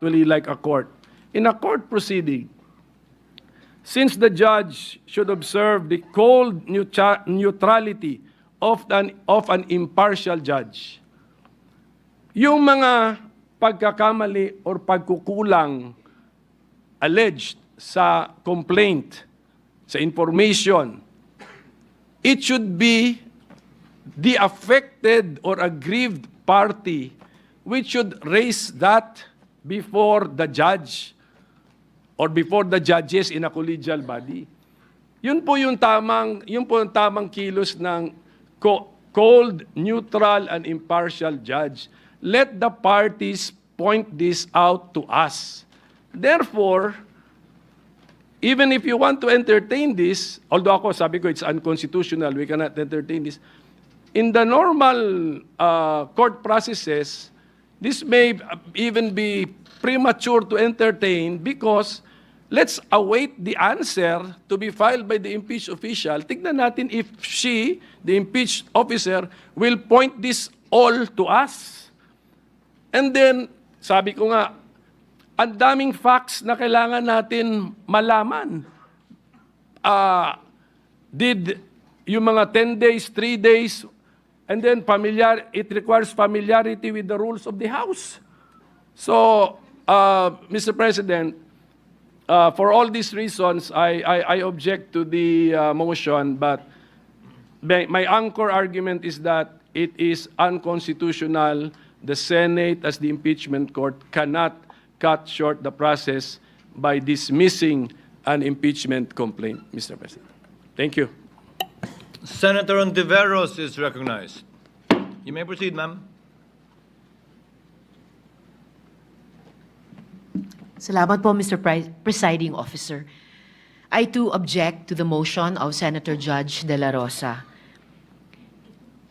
actually like a court. In a court proceeding, since the judge should observe the cold neutrality of an impartial judge, yung mga pagkakamali or pagkukulang alleged sa complaint, sa information, it should be the affected or aggrieved party which should raise that before the judge or before the judges in a collegial body. Yun po yung tamang kilos ng cold, neutral, and impartial judge. Let the parties point this out to us. Therefore, even if you want to entertain this, although ako sabi ko it's unconstitutional, we cannot entertain this, in the normal court processes, this may even be premature to entertain because let's await the answer to be filed by the impeached official. Tignan natin if she, the impeached officer, will point this all to us. And then, sabi ko nga, ang daming facts na kailangan natin malaman. Did yung mga 10 days, 3 days, and then it requires familiarity with the rules of the House. So, Mr. President, for all these reasons, I object to the motion, but my anchor argument is that it is unconstitutional. The Senate, as the impeachment court, cannot cut short the process by dismissing an impeachment complaint, Mr. President. Thank you. Senator Ontiveros is recognized. You may proceed, ma'am. Salamat po, Mr. Presiding Officer. I too object to the motion of Senator Judge De La Rosa.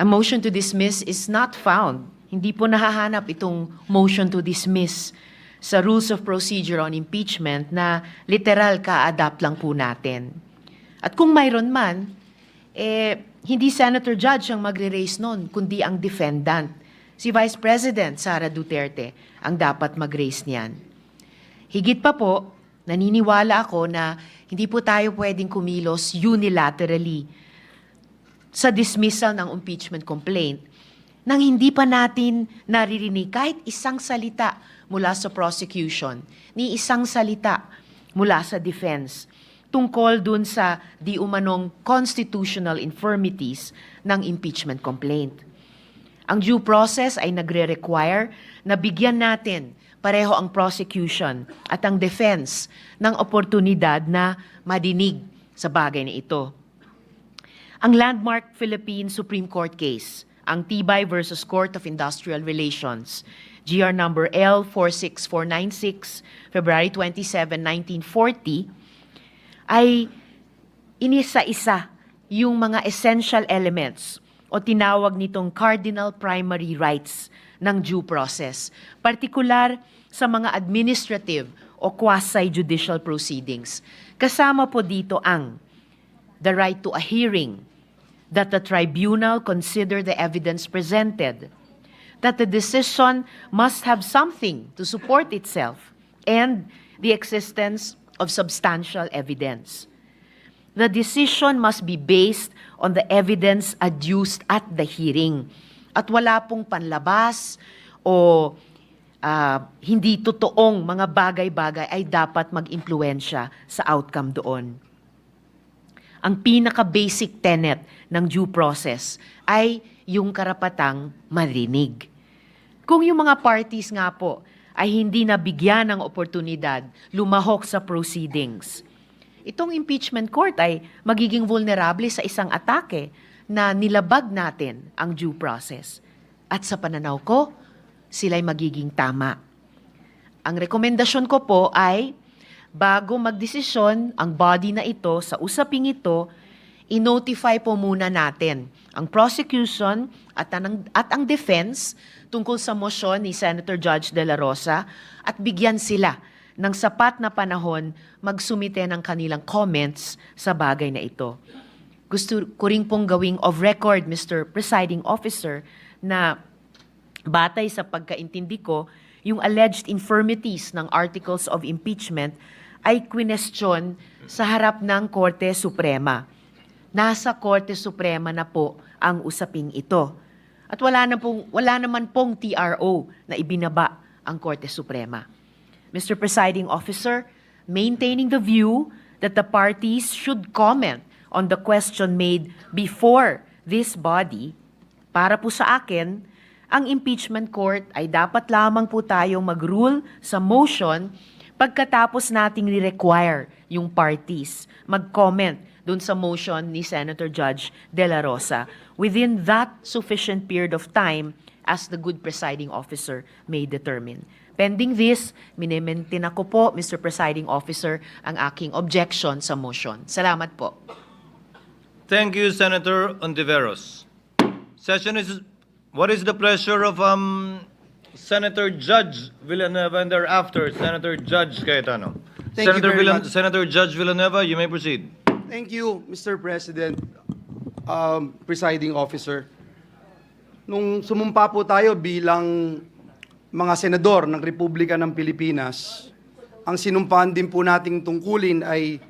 A motion to dismiss is not found. Hindi po nahahanap itong motion to dismiss sa Rules of Procedure on Impeachment na literal ka-adapt lang po natin. At kung mayroon man, hindi Senator Judge ang magre-raise nun, kundi ang defendant. Si Vice President Sara Duterte ang dapat mag-raise niyan. Higit pa po, naniniwala ako na hindi po tayo pwedeng kumilos unilaterally sa dismissal ng impeachment complaint nang hindi pa natin naririnig kahit isang salita mula sa prosecution, ni isang salita mula sa defense tungkol dun sa di umanong constitutional infirmities ng impeachment complaint. Ang due process ay nagre-require na bigyan natin pareho ang prosecution at ang defense ng oportunidad na madinig sa bagay na ito. Ang landmark Philippine Supreme Court case, ang Tibay versus Court of Industrial Relations, GR number L46496, February 27, 1940, ay inisa-isa yung mga essential elements o tinawag nitong cardinal primary rights ng due process, partikular sa mga administrative o quasi-judicial proceedings. Kasama po dito ang the right to a hearing, that the tribunal consider the evidence presented, that the decision must have something to support itself, and the existence of substantial evidence. The decision must be based on the evidence adduced at the hearing. At wala pong panlabas o hindi totoong mga bagay-bagay ay dapat mag-impluwensya sa outcome doon. Ang pinaka-basic tenet ng due process ay yung karapatang marinig. Kung yung mga parties nga po ay hindi nabigyan ng oportunidad lumahok sa proceedings, itong impeachment court ay magiging vulnerable sa isang atake na nilabag natin ang due process. At sa pananaw ko, sila'y magiging tama. Ang rekomendasyon ko po ay, bago magdesisyon ang body na ito sa usaping ito, i-notify po muna natin ang prosecution at ang defense tungkol sa motion ni Senator Judge De La Rosa at bigyan sila ng sapat na panahon magsumite ng kanilang comments sa bagay na ito. Gusto ko rin pong gawing of record, Mr. Presiding Officer, na batay sa pagkaintindi ko, yung alleged infirmities ng articles of impeachment ay kwinestyon sa harap ng Korte Suprema. Nasa Korte Suprema na po ang usaping ito. At wala naman pong TRO na ibinaba ang Korte Suprema. Mr. Presiding Officer, maintaining the view that the parties should comment on the question made before this body, para po sa akin, ang impeachment court ay dapat lamang po tayong mag-rule sa motion pagkatapos nating re-require yung parties mag-comment dun sa motion ni Senator Judge De La Rosa within that sufficient period of time as the good presiding officer may determine. Pending this, minimaintain ako po, Mr. Presiding Officer, ang aking objection sa motion. Salamat po. Thank you, Senator Ontiveros. What is the pleasure of Senator Judge Villanueva and thereafter Senator Judge Cayetano? Thank you very much. Senator Judge Villanueva, you may proceed. Thank you, Mr. President, Presiding Officer. Nung sumumpa po tayo bilang mga senador ng Republika ng Pilipinas, ang sinumpaan din po nating tungkulin ay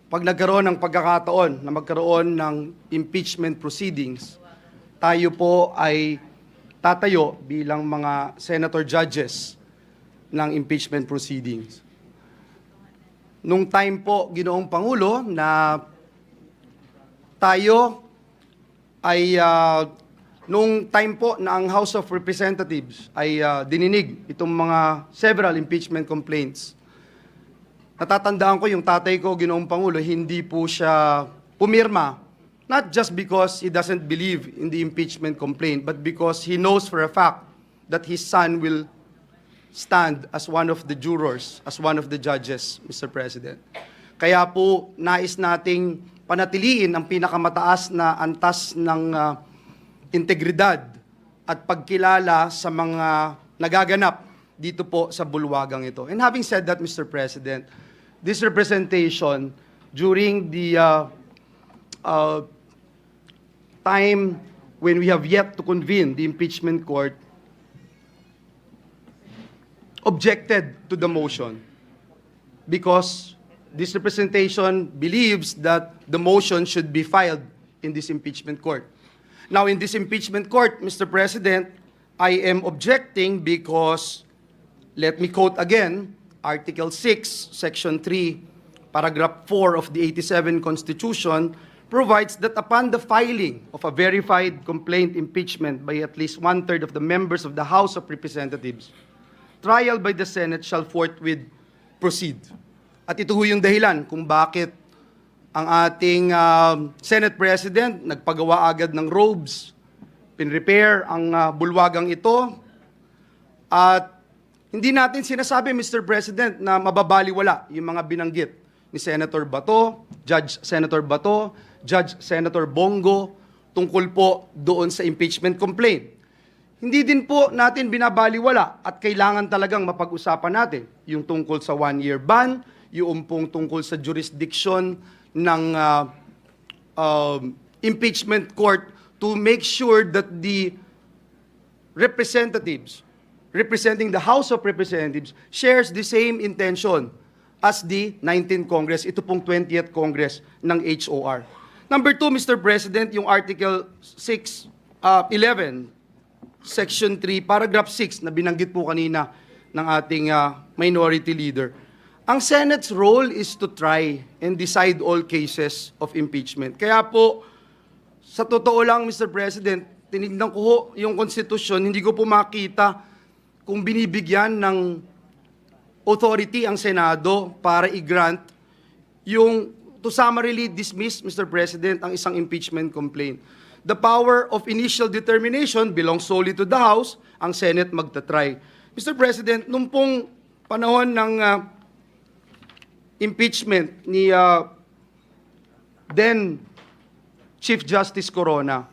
pag nagkaroon ng pagkakataon na magkaroon ng impeachment proceedings, tayo po ay tatayo bilang mga senator judges ng impeachment proceedings. Nung time po, Ginoong Pangulo, na tayo ay nung time po na ang House of Representatives ay dininig itong mga several impeachment complaints. Natatandaan ko yung tatay ko, Ginoong Pangulo, hindi po siya pumirma, not just because he doesn't believe in the impeachment complaint, but because he knows for a fact that his son will stand as one of the jurors, as one of the judges, Mr. President. Kaya po, nais nating panatiliin ang pinakamataas na antas ng integridad at pagkilala sa mga nagaganap dito po sa bulwagang ito. And having said that, Mr. President, this representation during the time when we have yet to convene the impeachment court objected to the motion because this representation believes that the motion should be filed in this impeachment court. Now, in this impeachment court, Mr. President, I am objecting because, let me quote again, Article 6, Section 3, Paragraph 4 of the 87 Constitution provides that upon the filing of a verified complaint impeachment by at least one-third of the members of the House of Representatives, trial by the Senate shall forthwith proceed. At ito ho yung dahilan kung bakit ang ating Senate President nagpagawa agad ng robes, pinrepair ang bulwagang ito, at hindi natin sinasabi, Mr. President, na mababaliwala yung mga binanggit ni Senator Bato, Judge Senator Bato, Judge Senator Bongo, tungkol po doon sa impeachment complaint. Hindi din po natin binabaliwala at kailangan talagang mapag-usapan natin yung tungkol sa one-year ban, yung pong tungkol sa jurisdiction ng impeachment court to make sure that the representatives representing the House of Representatives shares the same intention as the 19th Congress, ito pong 20th Congress ng HOR. Number 2, Mr. President, yung Article 11, Section 3, Paragraph 6 na binanggit po kanina ng ating minority leader. Ang Senate's role is to try and decide all cases of impeachment. Kaya po, sa totoo lang, Mr. President, tinignan ko ho yung Constitution, hindi ko po makita kung binibigyan ng authority ang Senado para i-grant yung to summarily dismiss, Mr. President, ang isang impeachment complaint. The power of initial determination belongs solely to the House, ang Senate magta-try. Mr. President, nung pong panahon ng impeachment ni then Chief Justice Corona,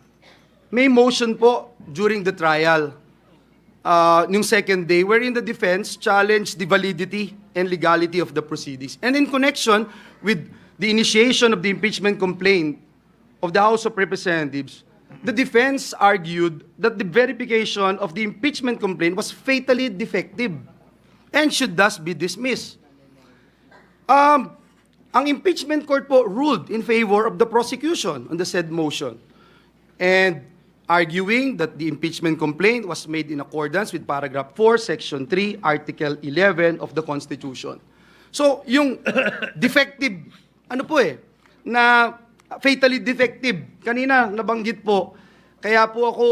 may motion po during the trial yung second day, wherein the defense challenged the validity and legality of the proceedings. And in connection with the initiation of the impeachment complaint of the House of Representatives, the defense argued that the verification of the impeachment complaint was fatally defective and should thus be dismissed. Ang impeachment court po ruled in favor of the prosecution on the said motion, and arguing that the impeachment complaint was made in accordance with paragraph 4, section 3, article 11 of the Constitution. So, yung defective, na fatally defective, kanina nabanggit po, kaya po ako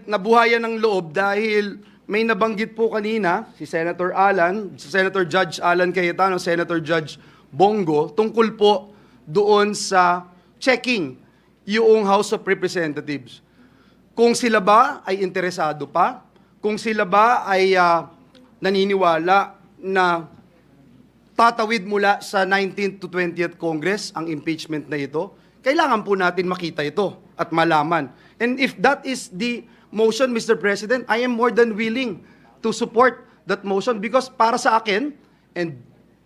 nabuhayan ng loob dahil may nabanggit po kanina si Senator Judge Alan Cayetano, Senator Judge Bongo, tungkol po doon sa checking yung House of Representatives. Kung sila ba ay interesado pa, kung sila ba ay naniniwala na tatawid mula sa 19th to 20th Congress ang impeachment na ito, kailangan po natin makita ito at malaman. And if that is the motion, Mr. President, I am more than willing to support that motion because para sa akin, and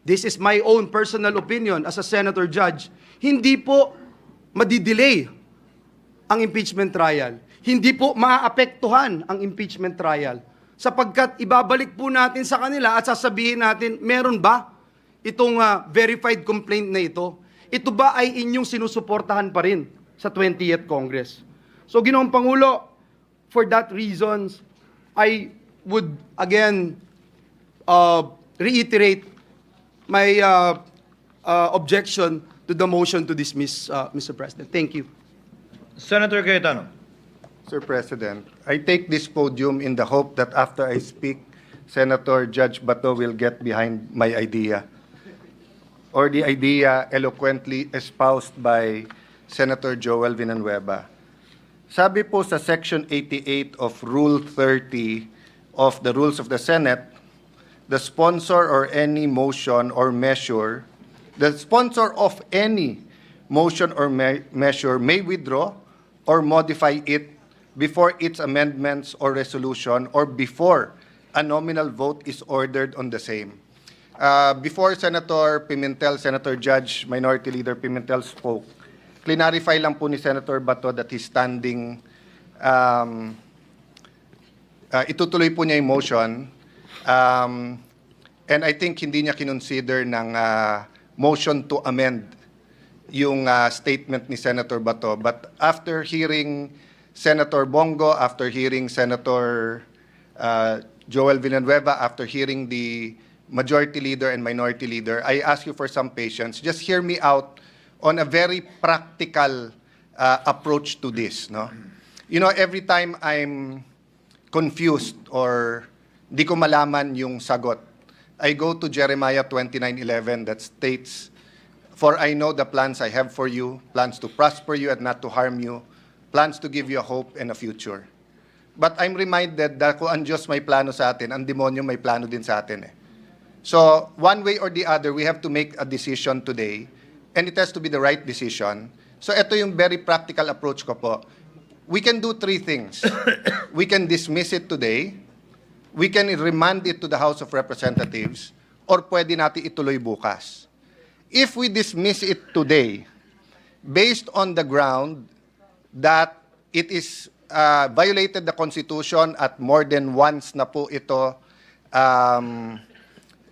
this is my own personal opinion as a Senator Judge, hindi po madidelay ang impeachment trial. Hindi po maaapektuhan ang impeachment trial sapagkat ibabalik po natin sa kanila at sasabihin natin, meron ba itong verified complaint na ito? Ito ba ay inyong sinusuportahan pa rin sa 20th Congress? So, Ginoong Pangulo, for that reasons, I would again reiterate my objection to the motion to dismiss, Mr. President. Thank you. Senator Cayetano. Sir President, I take this podium in the hope that after I speak, Senator Judge Bato will get behind my idea, or the idea eloquently espoused by Senator Joel Villanueva. Sabi po sa Section 88 of Rule 30 of the Rules of the Senate, the sponsor or any motion or measure, the sponsor of any motion or measure may withdraw or modify it before its amendments or resolution or before a nominal vote is ordered on the same. Before Senator Pimentel, Senator Judge, Minority Leader Pimentel spoke, clarify lang po ni Senator Bato that he's standing, itutuloy po niya yung motion, and I think hindi niya kinonsider ng motion to amend yung statement ni Senator Bato. But after hearing Senator Bongo, after hearing Senator Joel Villanueva, after hearing the Majority Leader and Minority Leader, I ask you for some patience. Just hear me out on a very practical approach to this. No? You know, every time I'm confused or di ko malaman yung sagot, I go to Jeremiah 29:11 that states, "For I know the plans I have for you, plans to prosper you and not to harm you, plans to give you a hope and a future." But I'm reminded that kung ang Diyos may plano sa atin, ang demonyo may plano din sa atin. So, one way or the other, we have to make a decision today, and it has to be the right decision. So, ito yung very practical approach ko po. We can do three things. We can dismiss it today, we can remand it to the House of Representatives, or pwede natin ituloy bukas. If we dismiss it today, based on the ground that it is violated the Constitution at more than once na po ito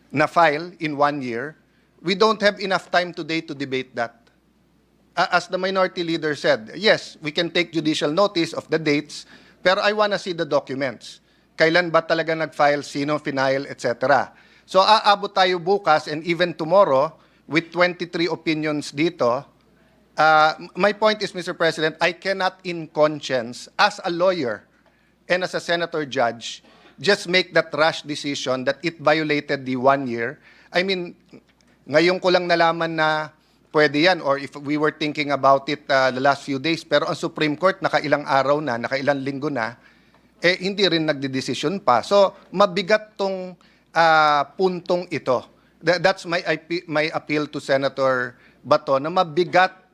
na-file in 1 year, we don't have enough time today to debate that. As the Minority Leader said, yes, we can take judicial notice of the dates, pero I wanna see the documents. Kailan ba talaga nag-file, sino final, etc. So aabot tayo bukas and even tomorrow with 23 opinions dito. My point is, Mr. President, I cannot in conscience, as a lawyer and as a senator judge, just make that rash decision that it violated the 1 year. I mean, ngayon ko lang nalaman na pwede yan, or if we were thinking about it the last few days, pero ang Supreme Court nakailang araw na, nakailang linggo na, hindi rin nagdedesisyon pa. So, mabigat tong puntong ito. That's my appeal to Senator Bato, na mabigat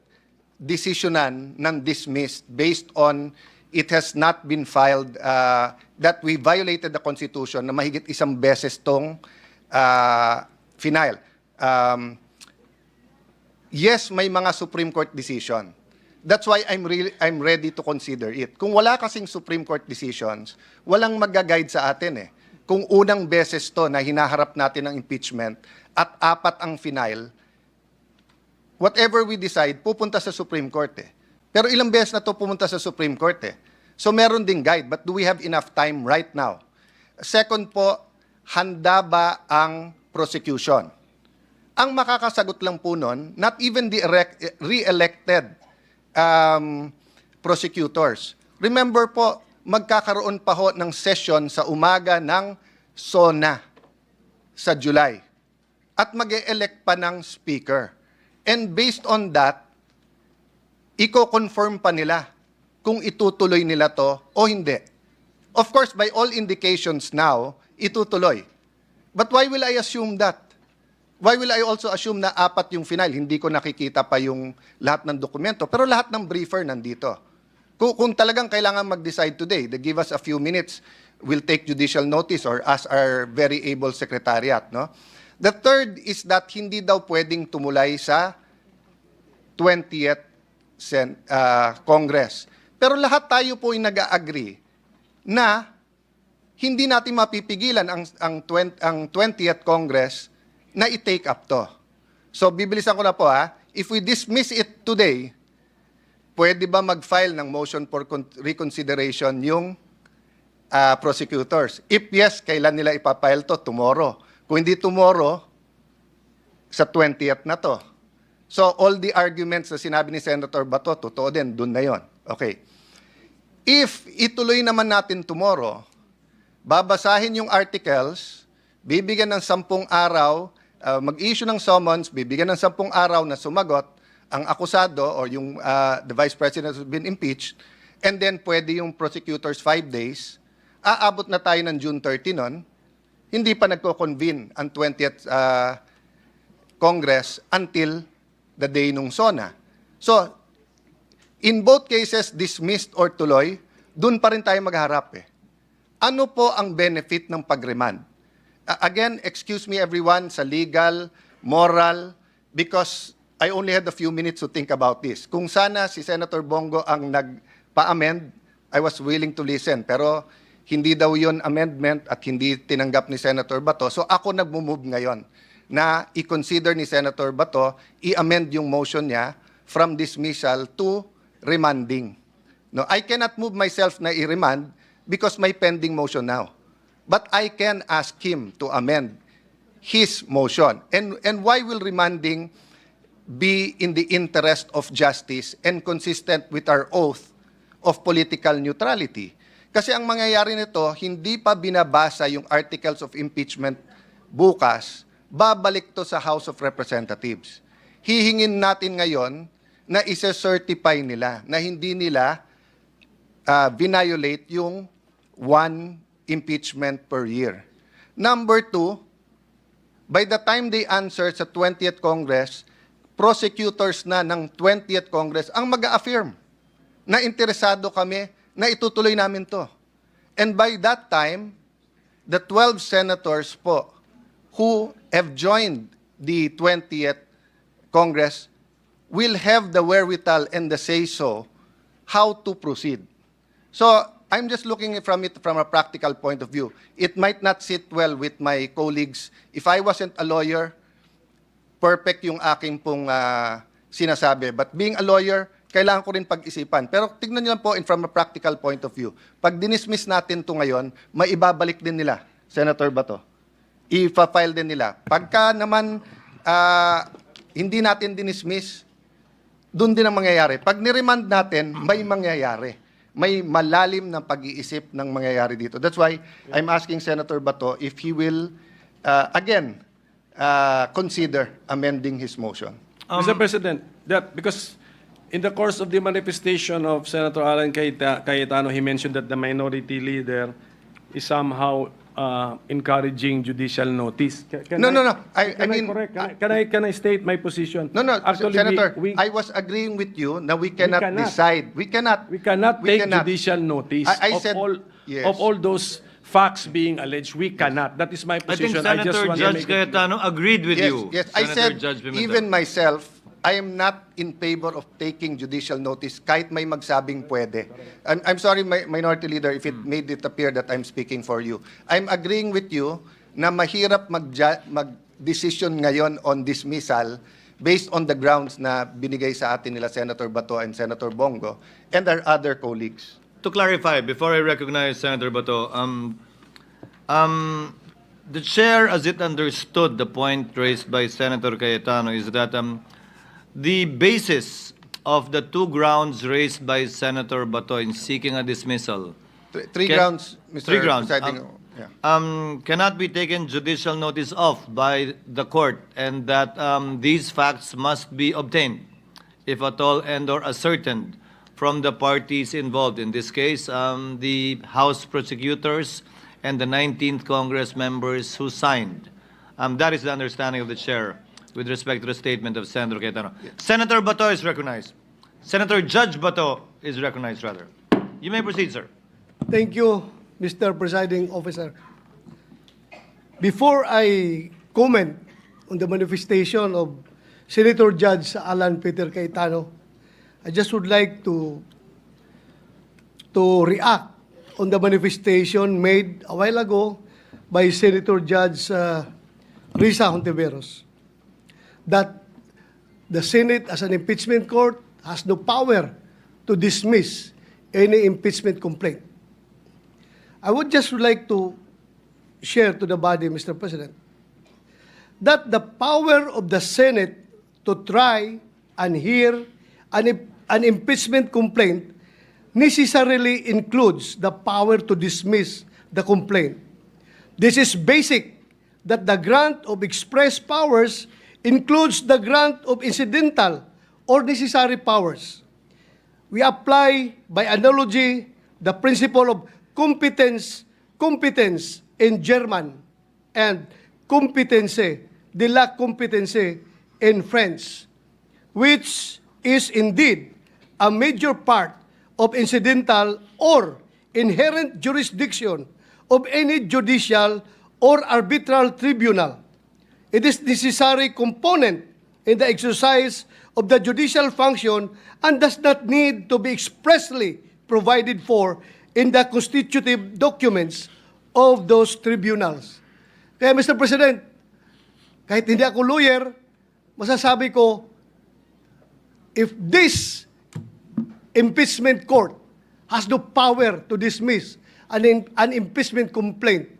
desisyonan ng dismissed based on it has not been filed, that we violated the Constitution na mahigit isang beses tong final. Yes, may mga Supreme Court decision That's why I'm ready to consider it. Kung wala kasing Supreme Court decisions, walang mag-guide sa atin eh. Kung unang beses to na hinaharap natin ang impeachment at 4 ang final, whatever we decide, pupunta sa Supreme Court eh. Pero ilang beses na to pumunta sa Supreme Court eh. So meron ding guide, but do we have enough time right now? Second po, handa ba ang prosecution? Ang makakasagot lang po nun, not even the re-elected prosecutors. Remember po, magkakaroon pa ho ng session sa umaga ng SONA sa July. At mag-e-elect pa ng speaker. And based on that, iko-confirm pa nila kung itutuloy nila to o hindi. Of course, by all indications now, itutuloy. But why will I assume that? Why will I also assume na 4 yung final? Hindi ko nakikita pa yung lahat ng dokumento. Pero lahat ng briefer nandito. Kung talagang kailangan mag-decide today, they give us a few minutes, we'll take judicial notice or ask our very able secretariat. No? The third is that hindi daw pwedeng tumulay sa 20th Congress. Pero lahat tayo po ay nag-agree na hindi natin mapipigilan ang 20th Congress na i-take up to. So, bibilisan ko na po ha. If we dismiss it today, pwede ba mag-file ng motion for reconsideration yung prosecutors? If yes, kailan nila ipapile to? Tomorrow. Kung hindi tomorrow, sa 20th na to. So, all the arguments na sinabi ni Senator Bato, totoo din, dun na yon. Okay. If ituloy naman natin tomorrow, babasahin yung articles, bibigyan ng 10 araw, mag-issue ng summons, bibigyan ng 10 araw na sumagot ang akusado or yung the Vice President has been impeached, and then pwede yung prosecutors 5 days, aabot na tayo ng June 30 nun, hindi pa nagko-convene ang 20th Congress until the day nung SONA. So, in both cases, dismissed or tuloy, dun pa rin tayo magharap eh. Ano po ang benefit ng pag-remand? Again, excuse me everyone sa legal, moral, because I only had a few minutes to think about this. Kung sana si Senator Bongo ang nagpa-amend, I was willing to listen. Pero hindi daw yon amendment at hindi tinanggap ni Senator Bato. So ako nagmo-move ngayon na i-consider ni Senator Bato, i-amend yung motion niya from dismissal to remanding. No, I cannot move myself na i-remand because may pending motion now. But I can ask him to amend his motion. And why will remanding be in the interest of justice and consistent with our oath of political neutrality? Kasi ang mangyayari nito, hindi pa binabasa yung articles of impeachment bukas, babalik to sa House of Representatives. Hihingin natin ngayon na isa-certify nila na hindi nila violate yung 1 impeachment per year. Number 2, by the time they answer sa 20th Congress, prosecutors na ng 20th Congress ang mag-affirm na interesado kami na itutuloy namin to. And by that time, the 12 senators po who have joined the 20th Congress will have the wherewithal and the say-so how to proceed. So, I'm just looking from it from a practical point of view. It might not sit well with my colleagues. If I wasn't a lawyer, perfect yung aking pong sinasabi. But being a lawyer, kailangan ko rin pag-isipan. Pero tignan niyo lang po from a practical point of view. Pag dinismiss natin to ngayon, maibabalik din nila, Senator Bato. I-file din nila. Pagka naman hindi natin dinismiss, doon din ang mangyayari. Pag niremand natin, may mangyayari. May malalim na pag-iisip ng mangyayari dito. That's why I'm asking Senator Bato if he will, again, consider amending his motion. Mr. President, because in the course of the manifestation of Senator Alan Cayetano, he mentioned that the minority leader is somehow encouraging judicial notice. No. I mean, Can I state my position? No, Actually, Senator, we I was agreeing with you na we cannot cannot. decide. We cannot take judicial notice I of said, yes. all those facts being alleged. We cannot. That is my I think position. Senator want to Judge make it clear. Cayetano agreed with you. Yes, I Senator said, Judge Pimentel. even myself, I am not in favor of taking judicial notice kahit may magsabing pwede. I'm sorry, Minority Leader, if it made it appear that I'm speaking for you. I'm agreeing with you na mahirap mag-decision ngayon on dismissal based on the grounds na binigay sa atin nila Senator Bato and Senator Bongo and our other colleagues. To clarify, before I recognize Senator Bato, the chair, as it understood the point raised by Senator Cayetano, is that the basis of the two grounds raised by Senator Bato in seeking a dismissal Three Can- grounds, Mr. three grounds. Presiding, yeah. Cannot be taken judicial notice of by the court, and that these facts must be obtained, if at all, and or ascertained from the parties involved. In this case, the House prosecutors and the 19th Congress members who signed. That is the understanding of the chair with respect to the statement of Senator Cayetano. Senator Bato is recognized. Senator Judge Bato is recognized, rather. You may proceed, sir. Thank you, Mr. Presiding Officer. Before I comment on the manifestation of Senator Judge Alan Peter Cayetano, I just would like to react on the manifestation made a while ago by Senator Judge Risa Hontiveros, that the Senate as an impeachment court has no power to dismiss any impeachment complaint. I would just like to share to the body, Mr. President, that the power of the Senate to try and hear an impeachment complaint necessarily includes the power to dismiss the complaint. This is basic, that the grant of express powers includes the grant of incidental or necessary powers. We apply, by analogy, the principle of competence in German and competence, de la competence in French, which is indeed a major part of incidental or inherent jurisdiction of any judicial or arbitral tribunal. It is necessary component in the exercise of the judicial function and does not need to be expressly provided for in the constitutive documents of those tribunals. Kaya, Mr. President, kahit hindi ako lawyer, masasabi ko, if this impeachment court has no power to dismiss an impeachment complaint,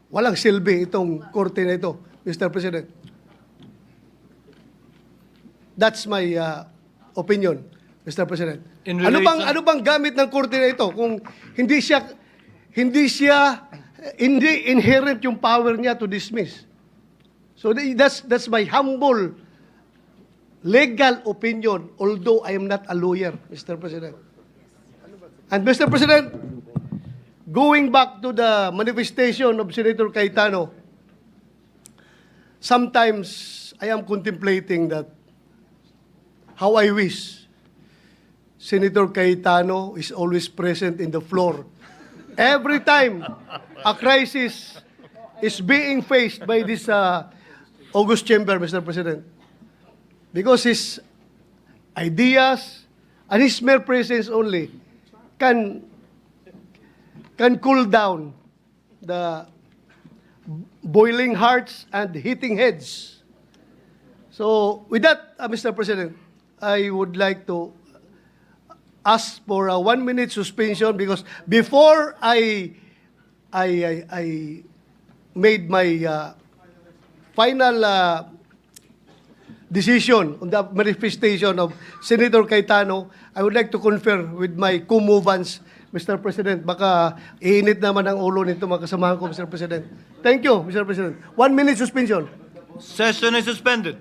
walang silbi itong korte na ito, Mr. President. That's my opinion, Mr. President. In Ano relation- bang gamit ng korte na ito kung hindi inherent yung power niya to dismiss? So that's my humble legal opinion, although I am not a lawyer, Mr. President. And Mr. President, going back to the manifestation of Senator Cayetano, sometimes I am contemplating that how I wish Senator Cayetano is always present in the floor. Every time a crisis is being faced by this August chamber, Mr. President, because his ideas and his mere presence only can cool down the boiling hearts and heating heads. So with that, Mr. President, I would like to ask for a 1-minute suspension because before I made my final decision on the manifestation of Senator Cayetano, I would like to confer with my co-movants, Mr. President. Baka iinit naman ang ulo nito mga kasamahan ko, Mr. President. Thank you, Mr. President. 1-minute suspension. Session is suspended.